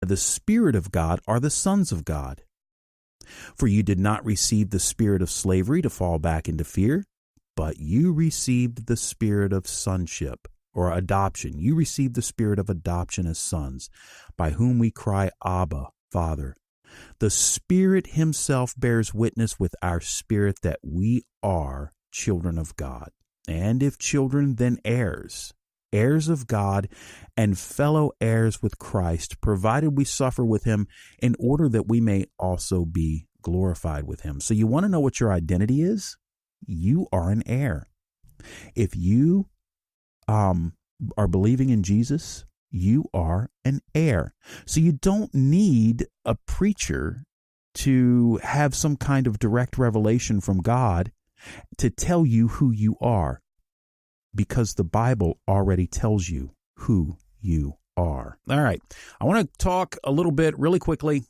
the Spirit of God are the sons of God. For you did not receive the spirit of slavery to fall back into fear, but you received the spirit of sonship, or adoption. You received the spirit of adoption as sons, by whom we cry, Abba, Father. The Spirit himself bears witness with our spirit that we are children of God. And if children, then heirs, heirs of God and fellow heirs with Christ, provided we suffer with him in order that we may also be glorified with him. So you want to know what your identity is? You are an heir. If you are believing in Jesus, you are an heir. So you don't need a preacher to have some kind of direct revelation from God to tell you who you are, because the Bible already tells you who you are. All right. I want to talk a little bit really quickly.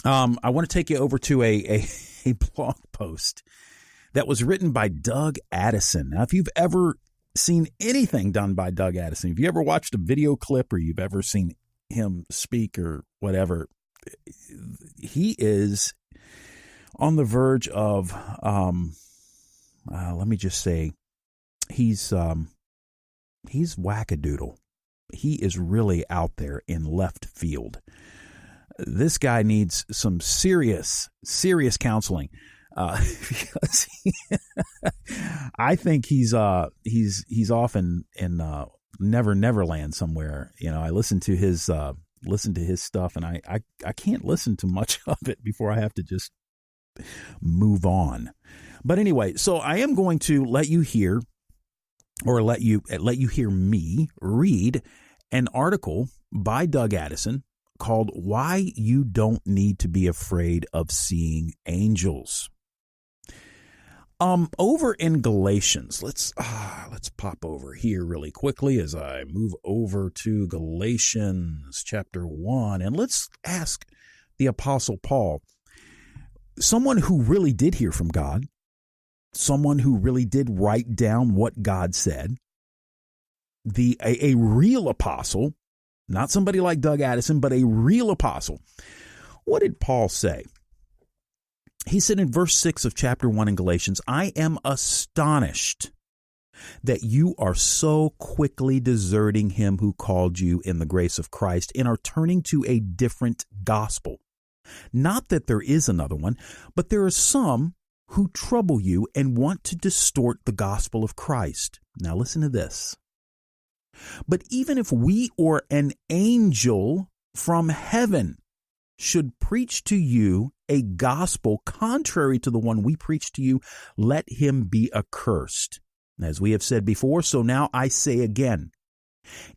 I want to take you over to a blog post that was written by Doug Addison. Now, if you've ever seen anything done by Doug Addison, if you ever watched a video clip or you've ever seen him speak or whatever, he is on the verge of, let me just say, he's wackadoodle. He is really out there in left field. This guy needs some serious counseling. Because I think he's off in Neverland somewhere. You know, I listen to his stuff, and I can't listen to much of it before I have to just move on. But anyway, so I am going to let you hear me read an article by Doug Addison called "Why You Don't Need to Be Afraid of Seeing Angels." Over in Galatians, let's pop over here really quickly as I move over to Galatians chapter 1, and let's ask the Apostle Paul, someone who really did hear from God, someone who really did write down what God said, a real apostle, not somebody like Doug Addison, but a real apostle. What did Paul say? He said in verse 6 of chapter 1 in Galatians, "I am astonished that you are so quickly deserting him who called you in the grace of Christ and are turning to a different gospel. Not that there is another one, but there are some who trouble you and want to distort the gospel of Christ." Now listen to this. "But even if we or an angel from heaven should preach to you a gospel contrary to the one we preach to you, let him be accursed. As we have said before, so now I say again,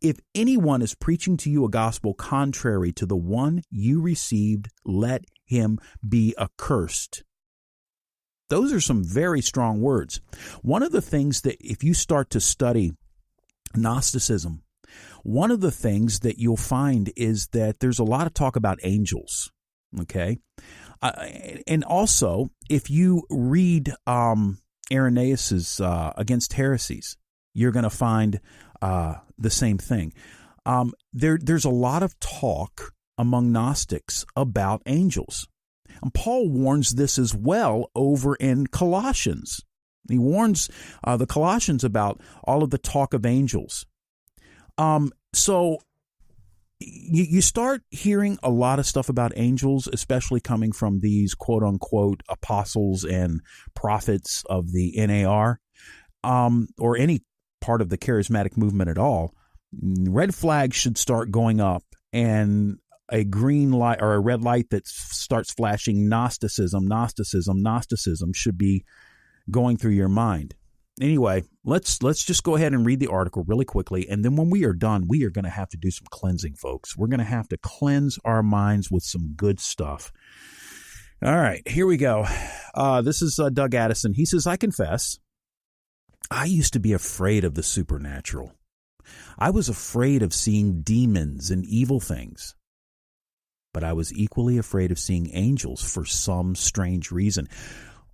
if anyone is preaching to you a gospel contrary to the one you received, let him be accursed." Those are some very strong words. One of the things that if you start to study Gnosticism, one of the things that you'll find is that there's a lot of talk about angels, okay? And also, if you read Irenaeus's Against Heresies, you're going to find the same thing. There's a lot of talk among Gnostics about angels. And Paul warns this as well over in Colossians. He warns the Colossians about all of the talk of angels. So you start hearing a lot of stuff about angels, especially coming from these quote-unquote apostles and prophets of the NAR, or any part of the charismatic movement at all. Red flags should start going up, and a green light or a red light that starts flashing Gnosticism should be going through your mind. Anyway, let's just go ahead and read the article really quickly, and then when we are done, we are going to have to do some cleansing, folks. We're going to have to cleanse our minds with some good stuff. All right, here we go. This is Doug Addison. He says, "I confess, I used to be afraid of the supernatural. I was afraid of seeing demons and evil things. But I was equally afraid of seeing angels for some strange reason."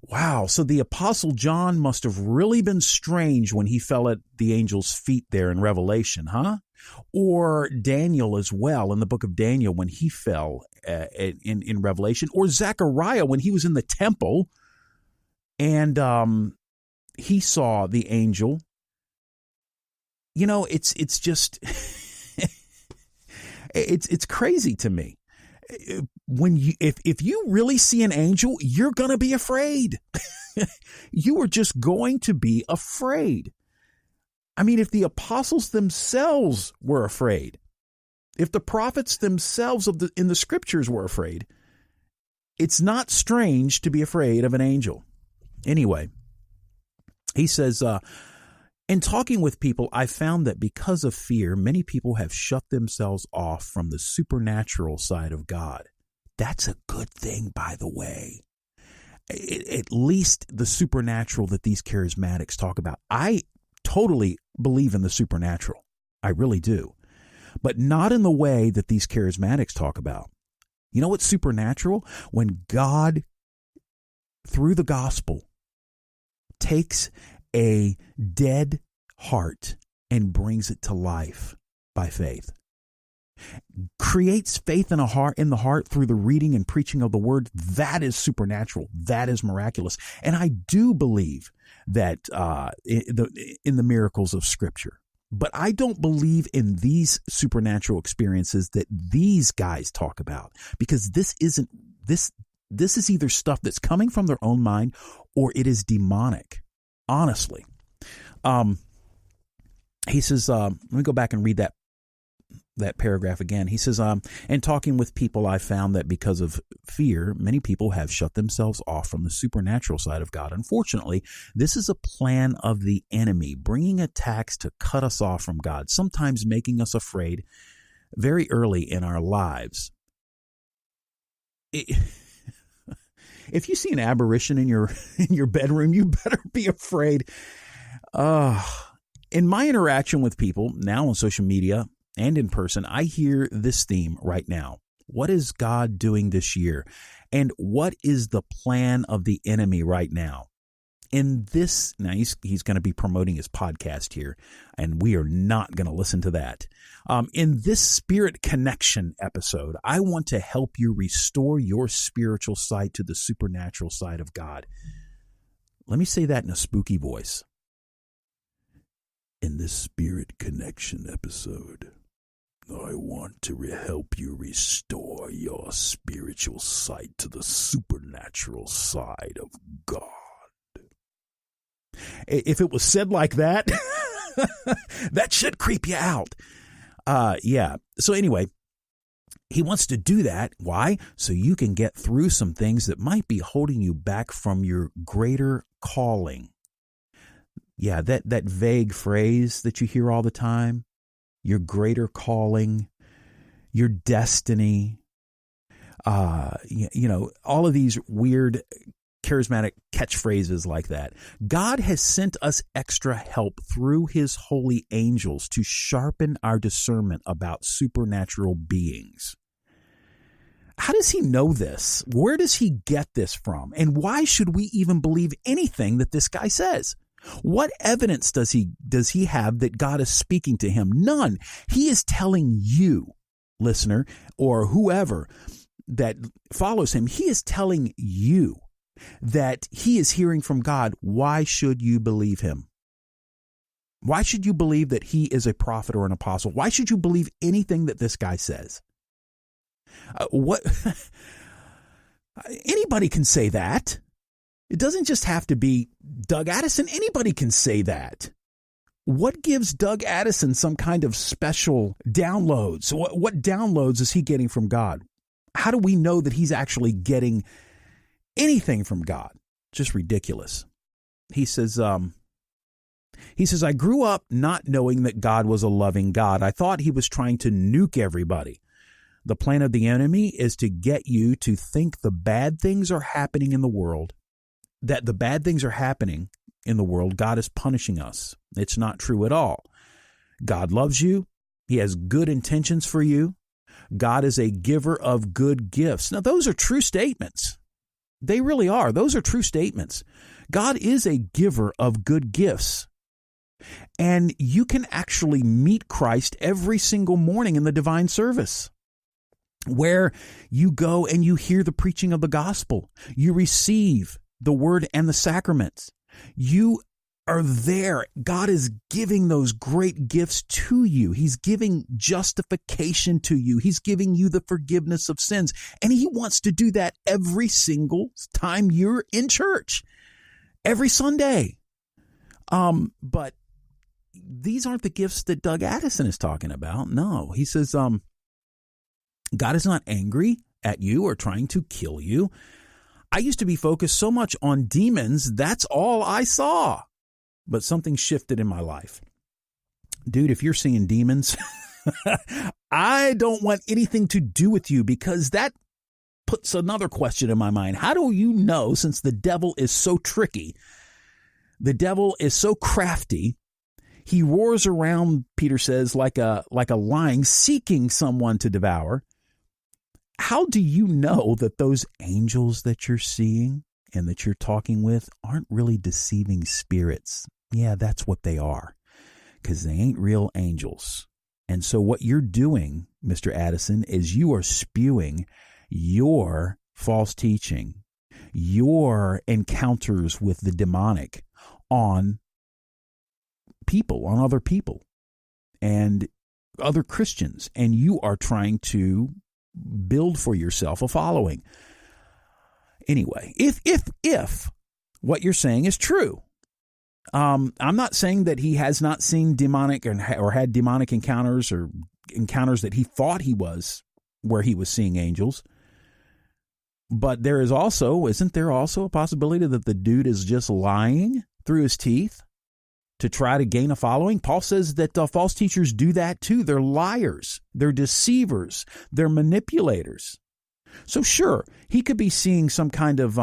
Wow, so the Apostle John must have really been strange when he fell at the angel's feet there in Revelation, huh? Or Daniel as well, in the book of Daniel when he fell in Revelation, or Zechariah when he was in the temple and he saw the angel. You know, it's just it's crazy to me. When if you really see an angel, you're going to be afraid. You are just going to be afraid. I mean, if the apostles themselves were afraid, if the prophets themselves in the scriptures were afraid, it's not strange to be afraid of an angel. Anyway, he says, in talking with people, I found that because of fear, many people have shut themselves off from the supernatural side of God. That's a good thing, by the way. At least the supernatural that these charismatics talk about. I totally believe in the supernatural. I really do. But not in the way that these charismatics talk about. You know what's supernatural? When God, through the gospel, takes a dead heart and brings it to life by faith. Creates faith in the heart through the reading and preaching of the word. That is supernatural. That is miraculous. And I do believe that in the miracles of Scripture. But I don't believe in these supernatural experiences that these guys talk about, because this is either stuff that's coming from their own mind or it is demonic. Honestly. He says, let me go back and read that paragraph again. He says, in talking with people, I found that because of fear, many people have shut themselves off from the supernatural side of God. Unfortunately, this is a plan of the enemy, bringing attacks to cut us off from God, sometimes making us afraid very early in our lives. If you see an apparition in your bedroom, you better be afraid. In my interaction with people now on social media and in person, I hear this theme right now. What is God doing this year? And what is the plan of the enemy right now? In this, now he's going to be promoting his podcast here, and we are not going to listen to that. In this Spirit Connection episode, I want to help you restore your spiritual sight to the supernatural side of God. Let me say that in a spooky voice. In this Spirit Connection episode, I want to help you restore your spiritual sight to the supernatural side of God. If it was said like that, that should creep you out. Yeah. So anyway, he wants to do that. Why? So you can get through some things that might be holding you back from your greater calling. Yeah, that vague phrase that you hear all the time, your greater calling, your destiny, all of these weird charismatic catchphrases like that. God has sent us extra help through his holy angels to sharpen our discernment about supernatural beings. How does he know this? Where does he get this from? And why should we even believe anything that this guy says? What evidence does he have that God is speaking to him? None. He is telling you, listener, or whoever that follows him, he is telling you that he is hearing from God. Why should you believe him? Why should you believe that he is a prophet or an apostle? Why should you believe anything that this guy says? Anybody can say that. It doesn't just have to be Doug Addison. Anybody can say that. What gives Doug Addison some kind of special downloads? What downloads is he getting from God? How do we know that he's actually getting anything from God? Just ridiculous. He says, I grew up not knowing that God was a loving God. I thought he was trying to nuke everybody. The plan of the enemy is to get you to think the bad things are happening in the world, that the bad things are happening in the world, God is punishing us. It's not true at all. God loves you. He has good intentions for you. God is a giver of good gifts. Now, those are true statements. They really are. Those are true statements. God is a giver of good gifts. And you can actually meet Christ every single morning in the divine service, where you go and you hear the preaching of the gospel. You receive the word and the sacraments. You are there. God is giving those great gifts to you. He's giving justification to you. He's giving you the forgiveness of sins. And he wants to do that every single time you're in church, every Sunday. But these aren't the gifts that Doug Addison is talking about. No, he says, God is not angry at you or trying to kill you. I used to be focused so much on demons. That's all I saw. But something shifted in my life. Dude, if you're seeing demons, I don't want anything to do with you, because that puts another question in my mind. How do you know, since the devil is so tricky, the devil is so crafty, he roars around, Peter says, like a lion seeking someone to devour. How do you know that those angels that you're seeing and that you're talking with aren't really deceiving spirits? Yeah, that's what they are, because they ain't real angels. And so what you're doing, Mr. Addison, is you are spewing your false teaching, your encounters with the demonic on people, on other people and other Christians. And you are trying to build for yourself a following. Anyway, if what you're saying is true, I'm not saying that he has not seen demonic or had demonic encounters or encounters that he thought he was, where he was seeing angels. But there is also, isn't there also a possibility that the dude is just lying through his teeth to try to gain a following? Paul says that false teachers do that too. They're liars. They're deceivers. They're manipulators. So sure, he could be seeing some kind of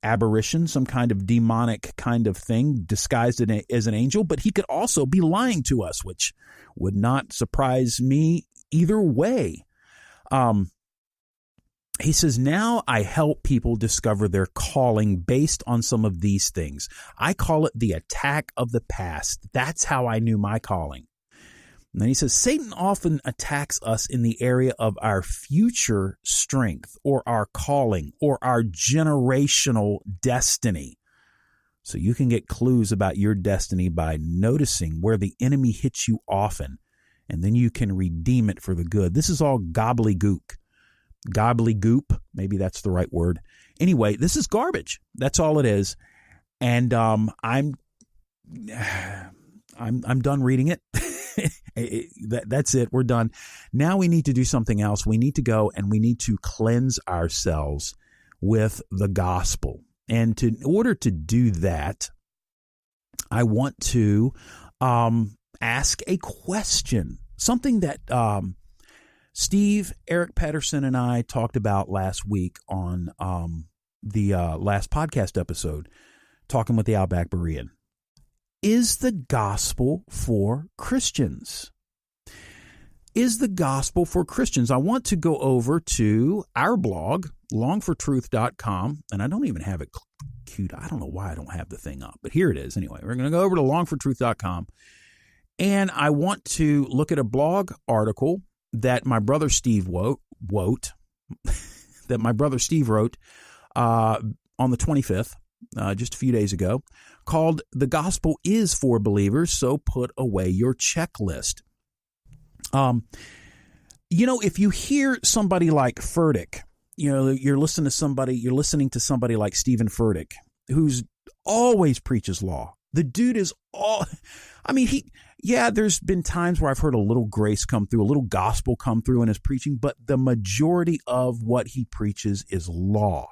aberration, some kind of demonic kind of thing disguised as an angel, but he could also be lying to us, which would not surprise me either way. He says, now I help people discover their calling based on some of these things. I call it the attack of the past. That's how I knew my calling. And then he says, Satan often attacks us in the area of our future strength or our calling or our generational destiny. So you can get clues about your destiny by noticing where the enemy hits you often, and then you can redeem it for the good. This is all gobbledygook. Gobbledygook, maybe that's the right word. Anyway, this is garbage. That's all it is. And I'm done reading it. That's it. We're done. Now we need to do something else. We need to go and we need to cleanse ourselves with the gospel. And in order to do that, I want to ask a question, something that Eric Pedersen and I talked about last week on the last podcast episode, talking with the Outback Berean. Is the gospel for Christians? Is the gospel for Christians? I want to go over to our blog, longfortruth.com, and I don't even have it queued. I don't know why I don't have the thing up, but here it is. Anyway, we're going to go over to longfortruth.com, and I want to look at a blog article that my brother Steve wrote on the 25th, just a few days ago, called "The Gospel is for Believers, so put away your checklist." If you hear somebody like Furtick, you're listening to somebody like Stephen Furtick, who's always preaches law. The dude is there's been times where I've heard a little grace come through, a little gospel come through in his preaching, but the majority of what he preaches is law.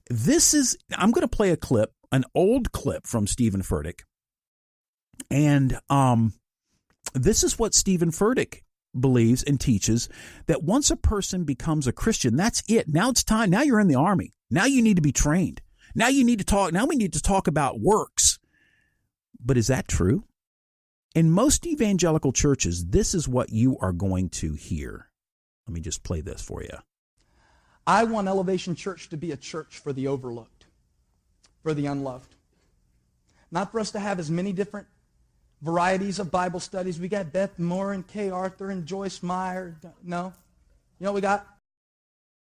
I'm going to play a clip, an old clip from Stephen Furtick. And this is what Stephen Furtick believes and teaches, that once a person becomes a Christian, that's it. Now it's time. Now you're in the army. Now you need to be trained. Now you need to talk. Now we need to talk about works. But is that true? In most evangelical churches, this is what you are going to hear. Let me just play this for you. I want Elevation Church to be a church for the overlooked, for the unloved. Not for us to have as many different varieties of Bible studies. We got Beth Moore and Kay Arthur and Joyce Meyer. No. You know what we got?